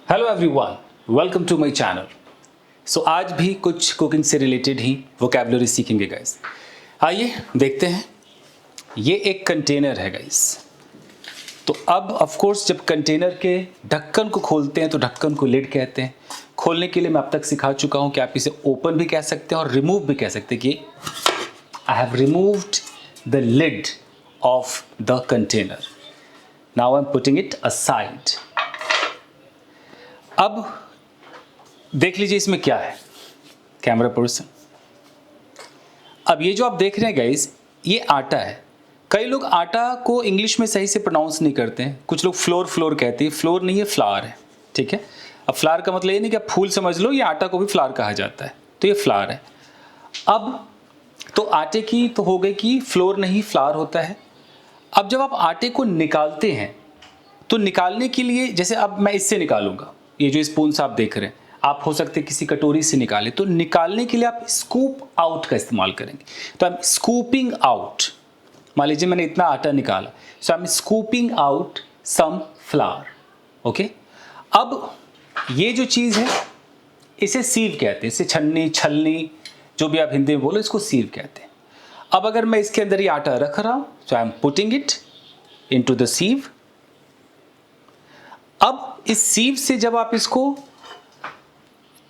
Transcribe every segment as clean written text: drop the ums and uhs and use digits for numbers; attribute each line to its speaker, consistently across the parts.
Speaker 1: Hello everyone, welcome to my channel. So आज भी कुछ कुकिंग से रिलेटेड ही वोकैबुलरी सीखेंगे गाइस। आइए देखते हैं। ये एक कंटेनर है गाइस। तो अब ऑफ कोर्स जब कंटेनर के ढक्कन को खोलते हैं तो ढक्कन को लिड कहते हैं। खोलने के लिए मैं अब तक सिखा चुका हूं कि आप इसे ओपन भी कह सकते हैं और रिमूव भी कह सकते हैं कि I have removed the lid of the container. Now I am putting it aside. अब देख लीजिए इसमें क्या है कैमरा पर्सन। अब ये जो आप देख रहे हैं गाइस, ये आटा है। कई लोग आटा को इंग्लिश में सही से प्रोनाउंस नहीं करते हैं। कुछ लोग फ्लोर कहते हैं। फ्लोर नहीं है, फ्लावर है। ठीक है। अब फ्लावर का मतलब ये नहीं कि आप फूल समझ लो, ये आटा को भी फ्लावर कहा जाता है। तो ये फ्लावर है। अब तो आटे की तो हो गई कि फ्लोर नहीं फ्लावर होता है। अब जब आप आटे को निकालते हैं तो निकालने के लिए, जैसे अब मैं इससे निकालूंगा, ये जो स्पून से आप देख रहे हैं, आप हो सकते हैं किसी कटोरी से निकालें। तो निकालने के लिए आप स्कूप आउट का इस्तेमाल करेंगे। तो आई एम स्कूपिंग आउट। मान लीजिए मैंने इतना आटा निकाला, so I am scooping out some flour. Okay. अब ये जो चीज़ है इसे सीव कहते हैं। इसे छन्नी, छलनी, जो भी आप हिंदी में बोलो, इसको सीव कहते हैं। अब अगर मैं इसके अंदर ये आटा रख रहा हूं, so I am putting it into the sieve. अब इस सीव से जब आप इसको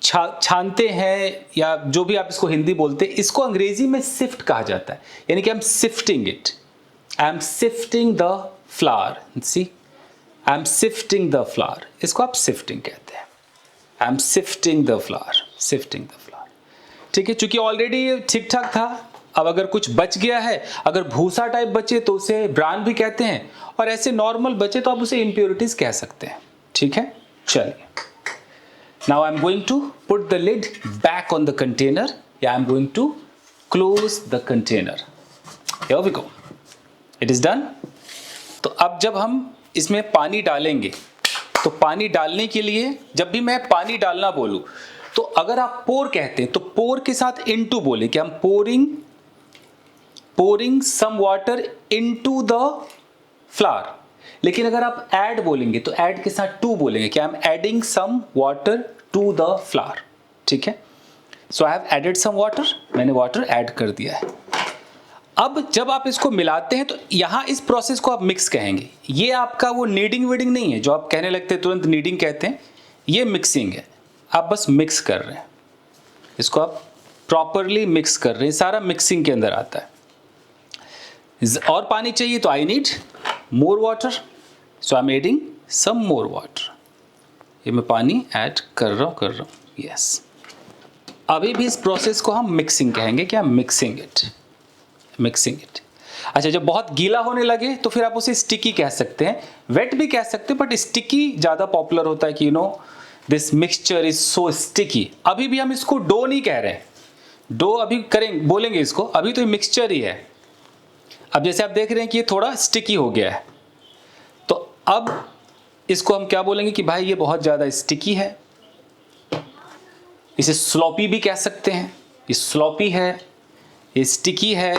Speaker 1: छानते हैं, या जो भी आप इसको हिंदी बोलते हैं, इसको अंग्रेजी में सिफ्ट कहा जाता है। यानी कि I am sifting it. I am sifting the flour. See, I am sifting the flour. इसको आप सिफ्टिंग कहते हैं। I am sifting the flour, sifting the flour. ठीक है। चूंकि ऑलरेडी ये ठीक ठाक था, अब अगर कुछ बच गया है, अगर भूसा टाइप बचे तो उसे ब्रान भी कहते हैं, और ऐसे नॉर्मल बचे तो आप उसे इम्प्योरिटीज कह सकते हैं। ठीक है। चलिए, now I am going to put the lid back on the container, या I am going to close the container. Here we go, it is done. तो अब जब हम इसमें पानी डालेंगे, तो पानी डालने के लिए जब भी मैं पानी डालना बोलूं, तो अगर आप पोर कहते हैं तो पोर के साथ इनटू बोले कि हम pouring some water into the flour. लेकिन अगर आप ऐड बोलेंगे तो ऐड के साथ टू बोलेंगे कि I am adding some water to the flour. ठीक है। So I have added some water, मैंने वाटर ऐड कर दिया है। अब जब आप इसको मिलाते हैं तो यहां इस प्रोसेस को आप मिक्स कहेंगे। ये आपका वो नीडिंग वीडिंग नहीं है जो आप कहने लगते हैं तुरंत नीडिंग कहते हैं। ये मिक्सिंग है। आप बस मिक्स कर रहे हैं, इसको आप प्रॉपरली मिक्स कर रहे हैं। सारा मिक्सिंग के अंदर आता है। और पानी चाहिए तो I need more water, so I am adding some more water. ये मैं पानी ऐड कर रहा हूँ। यस। अभी भी इस प्रोसेस को हम मिक्सिंग कहेंगे। क्या? Mixing it. अच्छा, जब बहुत गीला होने लगे तो फिर आप उसे स्टिकी कह सकते हैं, वेट भी कह सकते हैं, बट स्टिकी ज़्यादा पॉपुलर होता है कि this mixture is so sticky. अभी भी हम इसको डो नहीं कह रहे हैं। डो अभी करेंगे, बोलेंगे इसको, अभी तो ये मिक्सचर ही है। अब जैसे आप देख रहे हैं कि ये थोड़ा स्टिकी हो गया है, तो अब इसको हम क्या बोलेंगे कि भाई ये बहुत ज़्यादा स्टिकी है। इसे स्लॉपी भी कह सकते हैं। ये स्लॉपी है, ये स्टिकी है।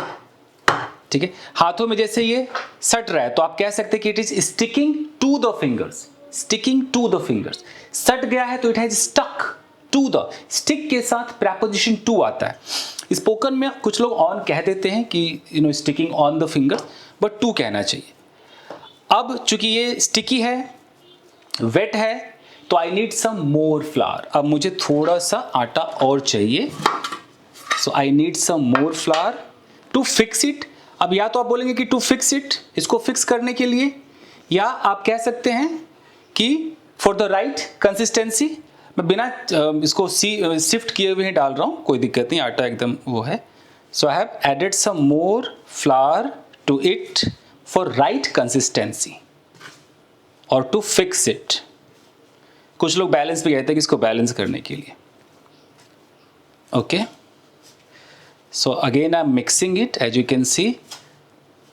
Speaker 1: ठीक है। हाथों में जैसे ये सट रहा है तो आप कह सकते हैं कि it is sticking to the fingers. Sticking to the fingers, सट गया है तो it has stuck to the. Stick के साथ प्रेपोजिशन टू आता है। स्पोकन में कुछ लोग ऑन कह देते हैं कि sticking on the fingers, but to कहना चाहिए। अब चूंकि ये स्टिकी है, वेट है, तो I need some more flower. अब मुझे थोड़ा सा आटा और चाहिए। So I need some more flour to fix it. अब या तो आप बोलेंगे कि टू फिक्स इट, इसको फिक्स करने के लिए, या आप कह सकते हैं कि फॉर द राइट कंसिस्टेंसी। मैं बिना इसको शिफ्ट किए हुए ही डाल रहा हूँ, कोई दिक्कत नहीं, आटा एकदम वो है। So I have added some more flour to it for right consistency और टू फिक्स इट। कुछ लोग बैलेंस भी कहते हैं कि इसको बैलेंस करने के लिए। Okay. So again I am mixing it, as you can see.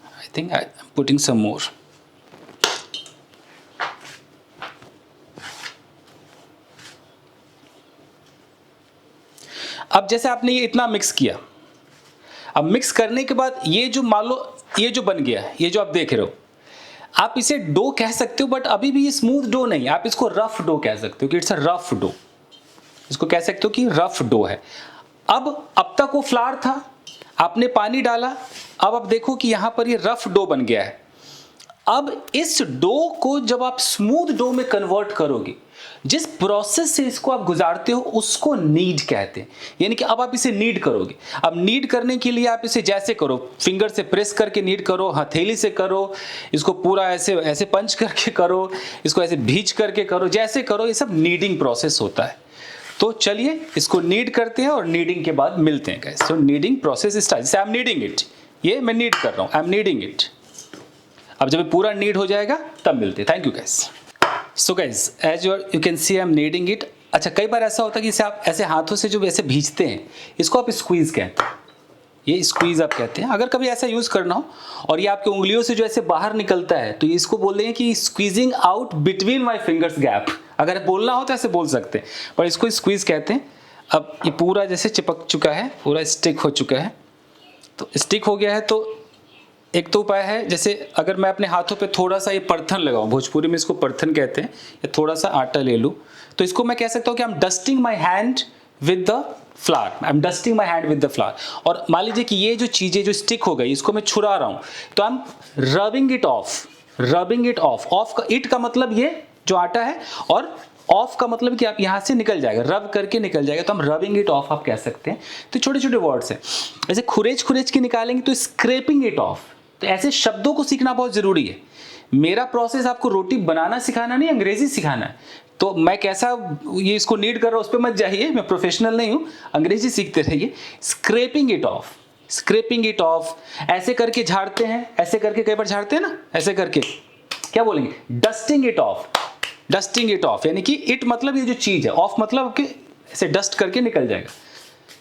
Speaker 1: I think I am putting some more. अब जैसे आपने ये इतना मिक्स किया, अब मिक्स करने के बाद ये जो मान लो ये जो बन गया, ये जो आप देख रहे हो, आप इसे डो कह सकते हो, बट अभी भी ये स्मूथ डो नहीं, आप इसको रफ डो कह सकते हो कि इट्स अ रफ डो। इसको कह सकते हो कि रफ डो है। अब तक वो फ्लावर था, आपने पानी डाला, अब आप देखो कि यहां पर ये रफ डो बन गया है। अब इस डो को जब आप स्मूथ डो में कन्वर्ट करोगे, जिस प्रोसेस से इसको आप गुजारते हो उसको नीड कहते हैं। यानी कि अब आप इसे नीड करोगे। अब नीड करने के लिए आप इसे जैसे करो, फिंगर से प्रेस करके नीड करो, हथेली से करो, इसको पूरा ऐसे ऐसे पंच करके करो, इसको ऐसे भींच करके करो, जैसे करो, ये सब नीडिंग प्रोसेस होता है। तो चलिए इसको नीड करते हैं और नीडिंग के बाद मिलते हैं गाइस। सो नीडिंग प्रोसेस स्टार्ट। जैसे आई एम नीडिंग इट, ये मैं नीड कर रहा हूँ, आई एम नीडिंग इट। अब जब ये पूरा नीड हो जाएगा तब मिलते हैं। Thank you guys. So guys as you can see I am kneading it. अच्छा, कई बार ऐसा होता है कि इसे आप ऐसे हाथों से जो वैसे भींचते हैं, इसको आप स्क्वीज कहते हैं, ये स्क्वीज आप कहते हैं। अगर कभी ऐसा यूज करना हो और ये आपकी उंगलियों से जो ऐसे बाहर निकलता है, तो इसको बोल देंगे कि squeezing out between my fingers gap. अगर बोलना हो तो ऐसे बोल सकते हैं, पर इसको स्क्वीज कहते हैं। अब ये पूरा जैसे चिपक चुका है, पूरा स्टिक हो चुका है। तो स्टिक हो गया है, तो एक तो उपाय है, जैसे अगर मैं अपने हाथों पे थोड़ा सा ये परथन लगाऊं, भोजपुरी में इसको परथन कहते हैं, या थोड़ा सा आटा ले लूं, तो इसको मैं कह सकता हूं कि I am dusting my hand with the flower. I am dusting my hand with the flower. और मान लीजिए कि ये जो चीज़ें जो स्टिक हो गई, इसको मैं छुड़ा रहा हूँ, तो I M rubbing it of. Rubbing it of. Of का, इट का मतलब ये जो आटा है, और ऑफ का मतलब कि आप यहाँ से निकल जाएगा, रब करके निकल जाएगा, तो हम रबिंग इट ऑफ आप कह सकते हैं। तो छोटे छोटे वर्ड्स हैं। ऐसे खुरेज खुरेज के निकालेंगे तो स्क्रैपिंग इट ऑफ। तो ऐसे शब्दों को सीखना बहुत जरूरी है। मेरा प्रोसेस आपको रोटी बनाना सिखाना नहीं, अंग्रेजी सिखाना है। तो मैं कैसा ये इसको नीड कर रहा हूं उस पर मत जाइए, मैं प्रोफेशनल नहीं हूं, अंग्रेजी सीखते रहिए। Scraping it off, scraping it off. ऐसे करके झाड़ते हैं, ऐसे करके कई बार झाड़ते हैं ना, ऐसे करके क्या बोलेंगे, dusting it of. Dusting it of यानी कि इट मतलब ये जो चीज है, ऑफ मतलब कि ऐसे डस्ट करके निकल जाएगा।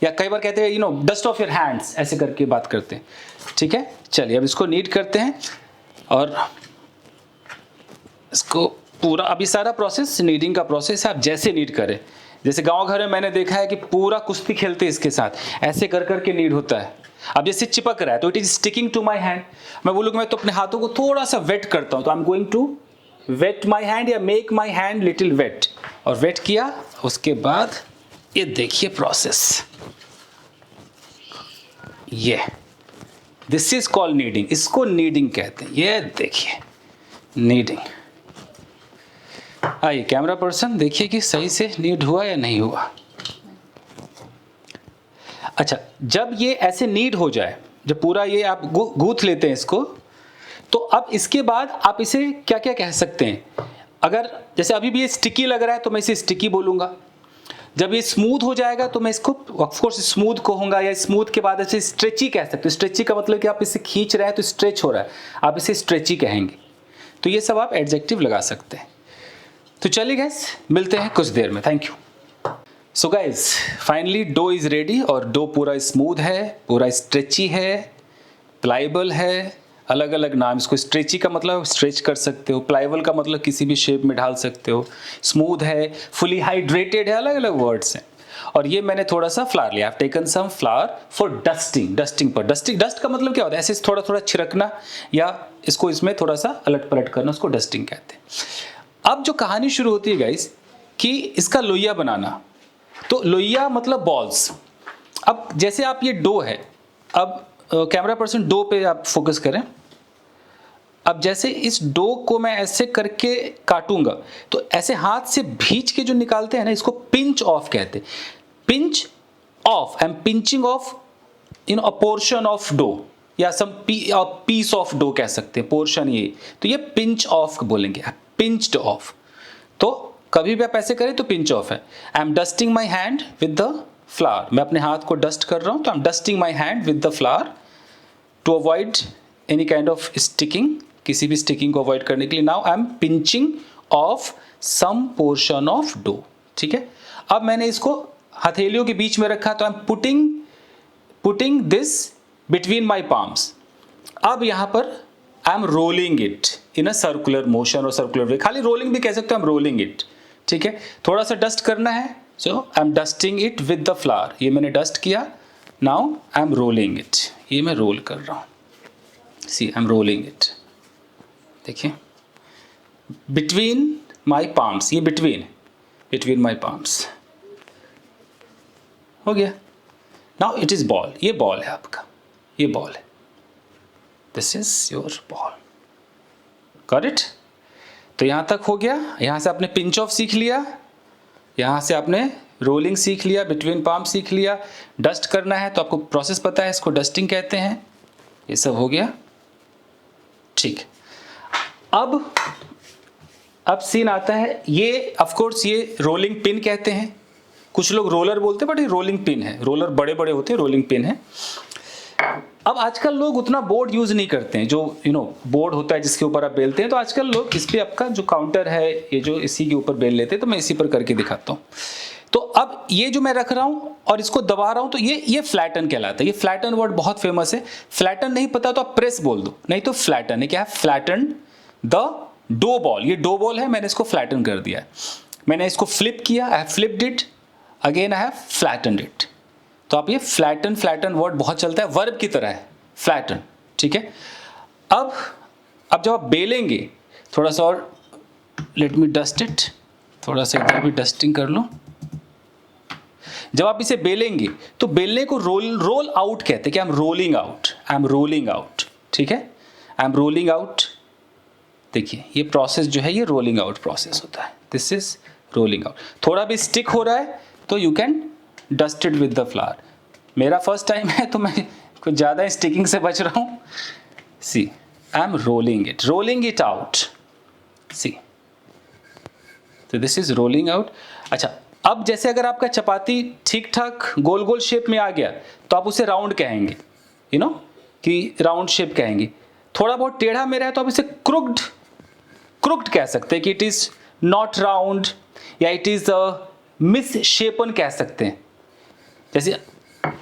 Speaker 1: या कई बार कहते हैं you know dust of your hands, ऐसे करके बात करते हैं। ठीक है, चलिए अब इसको नीड करते हैं और इसको पूरा, अभी सारा प्रोसेस नीडिंग का प्रोसेस है। आप जैसे नीड करें, जैसे गांव घर में मैंने देखा है कि पूरा कुश्ती खेलते हैं इसके साथ, ऐसे कर करके नीड होता है। अब जैसे चिपक रहा है तो it is sticking to my hand. मैं बोलूँगा मैं तो अपने हाथों को थोड़ा सा वेट करता हूँ, तो I am going to wet my hand या make my hand little wet. और वेट किया, उसके बाद ये देखिए प्रोसेस, ये दिस इज कॉल्ड नीडिंग। इसको नीडिंग कहते हैं। ये देखिए नीडिंग। आइए कैमरा पर्सन देखिए कि सही से नीड हुआ या नहीं हुआ। अच्छा, जब ये ऐसे नीड हो जाए, जब पूरा ये आप गूंथ लेते हैं इसको, तो अब इसके बाद आप इसे क्या क्या कह सकते हैं। अगर जैसे अभी भी ये स्टिकी लग रहा है तो मैं इसे स्टिकी बोलूंगा। जब ये स्मूथ हो जाएगा तो मैं इसको ऑफ कोर्स स्मूथ कहूंगा, या स्मूथ के बाद ऐसे स्ट्रेची कह सकते हो। स्ट्रेची का मतलब कि आप इसे खींच रहे हैं तो स्ट्रेच हो रहा है, आप इसे स्ट्रेची कहेंगे। तो ये सब आप एडजेक्टिव लगा सकते हैं। तो चलिए गाइस, मिलते हैं कुछ देर में। Thank you. So guys finally dough is ready, और डो पूरा स्मूथ है, पूरा स्ट्रेची है, प्लाइबल है। अलग अलग नाम, इसको स्ट्रेची का मतलब स्ट्रेच कर सकते हो, प्लाइबल का मतलब किसी भी शेप में ढाल सकते हो, स्मूथ है, फुली हाइड्रेटेड है, अलग अलग वर्ड्स हैं। और ये मैंने थोड़ा सा फ्लावर लिया, taken some flour for dusting. Dusting पर डस्ट का मतलब क्या होता है, ऐसे थोड़ा थोड़ा छिड़कना, या इसको इसमें थोड़ा सा अलट पलट करना, उसको डस्टिंग कहते हैं। अब जो कहानी शुरू होती है गाइस कि इसका लोइया बनाना। तो लोइया मतलब बॉल्स। अब जैसे आप ये डो है, अब कैमरा पर्सन डो पे आप फोकस करें। अब जैसे इस डो को मैं ऐसे करके काटूंगा, तो ऐसे हाथ से भींच के जो निकालते हैं ना, इसको पिंच ऑफ कहते हैं। Pinch off, I am pinching off in a portion of dough, या सम पीस ऑफ डो कह सकते हैं, पोर्शन ये। तो ये पिंच ऑफ बोलेंगे, पिंच्ड ऑफ। तो कभी भी आप ऐसे करें तो पिंच ऑफ है। I am dusting my hand with the flour. मैं अपने हाथ को डस्ट कर रहा हूं, तो I am dusting my hand with the flour to avoid any kind of sticking, किसी भी स्टिकिंग को अवॉइड करने के लिए। Now I am pinching off some portion of dough. ठीक है, अब मैंने इसको हथेलियों के बीच में रखा, तो I am putting this between my palms. अब यहां पर आई am rolling it in a circular motion और सर्कुलर वे, खाली रोलिंग भी कह सकते हो, आई एम रोलिंग इट। ठीक है, थोड़ा सा डस्ट करना है, so I am dusting it with the flour. ये मैंने डस्ट किया, now I am rolling it. ये मैं रोल कर रहा हूं, see I am rolling it. देखिए बिटवीन माई पाम्स, ये बिटवीन माई पाम्स हो गया। नाउ इट इज बॉल, ये बॉल है आपका, ये बॉल है, this is your ball, got it. तो यहां तक हो गया। यहां से आपने पिंच ऑफ सीख लिया, यहां से आपने रोलिंग सीख लिया, बिटवीन पाम सीख लिया, डस्ट करना है तो आपको प्रोसेस पता है, इसको डस्टिंग कहते हैं। ये सब हो गया, ठीक। अब सीन आता है, ये ऑफ कोर्स ये रोलिंग पिन कहते हैं, कुछ लोग रोलर बोलते हैं बट ये रोलिंग पिन है, रोलर बड़े बड़े होते हैं, रोलिंग पिन है। अब आजकल लोग उतना बोर्ड यूज नहीं करते हैं, जो बोर्ड होता है जिसके ऊपर आप बेलते हैं, तो आजकल लोग इस पे आपका जो काउंटर है ये जो इसी के ऊपर बेल लेते हैं, तो मैं इसी पर करके दिखाता हूँ। तो अब ये जो मैं रख रहा हूँ और इसको दबा रहा हूँ, तो ये फ्लैटन कहलाता है। ये फ्लैटन वर्ड बहुत फेमस है। फ्लैटन नहीं पता तो आप प्रेस बोल दो, नहीं तो फ्लैटन है। क्या है? Flatten the dough ball. ये डो बॉल है, मैंने इसको फ्लैटन कर दिया है। मैंने इसको फ्लिप किया, I have flipped it, again I have flattened it. तो आप ये फ्लैटन वर्ड बहुत चलता है, वर्ब की तरह है फ्लैटन, ठीक है। अब जब आप बेलेंगे, थोड़ा सा और लेट मी डस्ट इट, थोड़ा सा इधर भी डस्टिंग कर लो। जब आप इसे बेलेंगे तो बेलने को रोल आउट कहते हैं कि आई एम रोलिंग आउट, ठीक है, आई एम रोलिंग आउट। देखिए ये प्रोसेस जो है ये रोलिंग आउट प्रोसेस होता है, दिस इज रोलिंग आउट। थोड़ा भी स्टिक हो रहा है तो you can dust it with the flower. मेरा फर्स्ट टाइम है तो मैं कुछ ज़्यादा स्टिकिंग से बच रहा हूँ। See I am rolling it out, see, तो दिस इज रोलिंग आउट। अच्छा, अब जैसे अगर आपका चपाती ठीक ठाक गोल गोल शेप में आ गया तो आप उसे राउंड कहेंगे, कि राउंड शेप कहेंगे। थोड़ा बहुत टेढ़ा में रहा तो आप इसे क्रुक्ड कह सकते हैं कि इट इज नॉट राउंड, या इट इज मिस शेपन कह सकते हैं। जैसे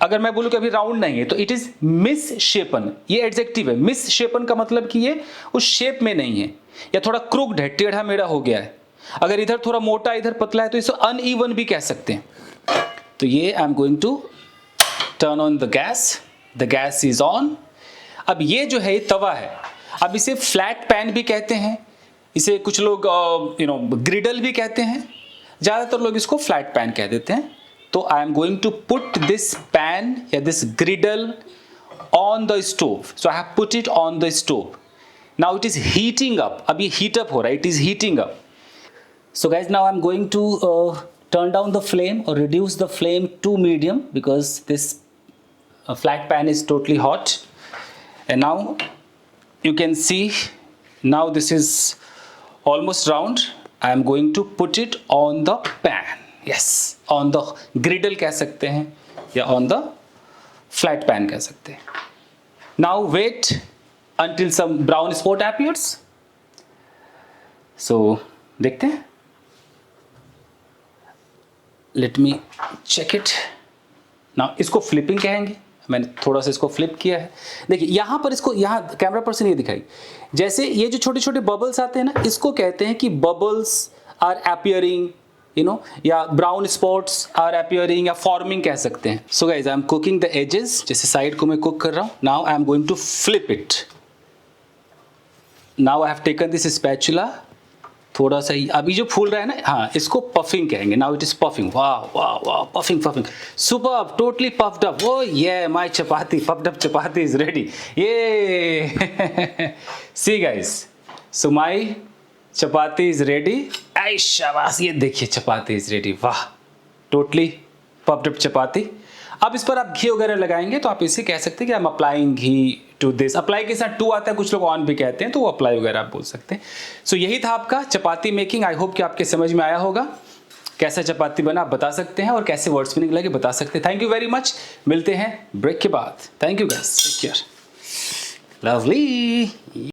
Speaker 1: अगर मैं बोलूं कि अभी राउंड नहीं है तो इट इज मिस शेपन, ये एडजेक्टिव है। मिस शेपन का मतलब कि ये उस शेप में नहीं है, या थोड़ा क्रुक्ड है, टेढ़ा मेढ़ा हो गया है। अगर इधर थोड़ा मोटा इधर पतला है तो इसे अनइवन भी कह सकते हैं। तो ये I am going to turn on the gas is on. अब ये जो है तवा है, अब इसे फ्लैट पैन भी कहते हैं, इसे कुछ लोग ग्रिडल भी कहते हैं, ज़्यादातर लोग इसको फ्लैट पैन कह देते हैं। तो I am going to put this pan या this griddle on the stove. So I have put it on the stove. Now it is heating up, अब ये हीट अप हो रहा है, it is heating up. So guys, now I'm going to turn down the flame or reduce the flame to medium because this flat pan is totally hot. And now you can see, now this is almost round. I am going to put it on the pan. Yes, on the griddle कह सकते हैं या on the flat pan कह सकते हैं. Now wait until some brown spot appears. So देखते हैं. Let me check it now. इसको फ्लिपिंग कहेंगे, मैंने थोड़ा सा इसको फ्लिप किया है। देखिए यहाँ पर, इसको यहाँ कैमरा पर्सन ये दिखाई, जैसे ये जो छोटे छोटे बबल्स आते हैं ना, इसको कहते हैं कि बबल्स आर अपीयरिंग, या ब्राउन स्पॉट्स आर अपीयरिंग, या फॉर्मिंग कह सकते हैं। So guys I am cooking the edges, जैसे साइड को मैं कुक कर रहा हूँ। Now I am going to flip it. Now I have taken this spatula, थोड़ा सा ही अभी जो फूल रहा है ना, हाँ, इसको पफिंग कहेंगे। नाउ इट इज पफिंग, वाह वाह वाह, puffing, superb, totally puffed up. Oh ये my chapati, puffed up chapati is ready. ये see guys, so my chapati is ready. आई शाबाश, ये देखिए चपाती इज रेडी, वाह, टोटली पफ्ड अप चपाती। अब इस पर आप घी वगैरह लगाएंगे तो आप इसे कह सकते हैं कि I am applying ghee to this. Apply के साथ टू आता है, कुछ लोग ऑन भी कहते हैं, तो वो अप्लाई वगैरह आप बोल सकते हैं। सो यही था आपका चपाती मेकिंग। आई होप कि आपके समझ में आया होगा। कैसा चपाती बना आप बता सकते हैं, और कैसे वर्ड्स स्पिनिंग लगे बता सकते हैं। थैंक यू वेरी मच, मिलते हैं ब्रेक के बाद। Thank you guys, take care, lovely.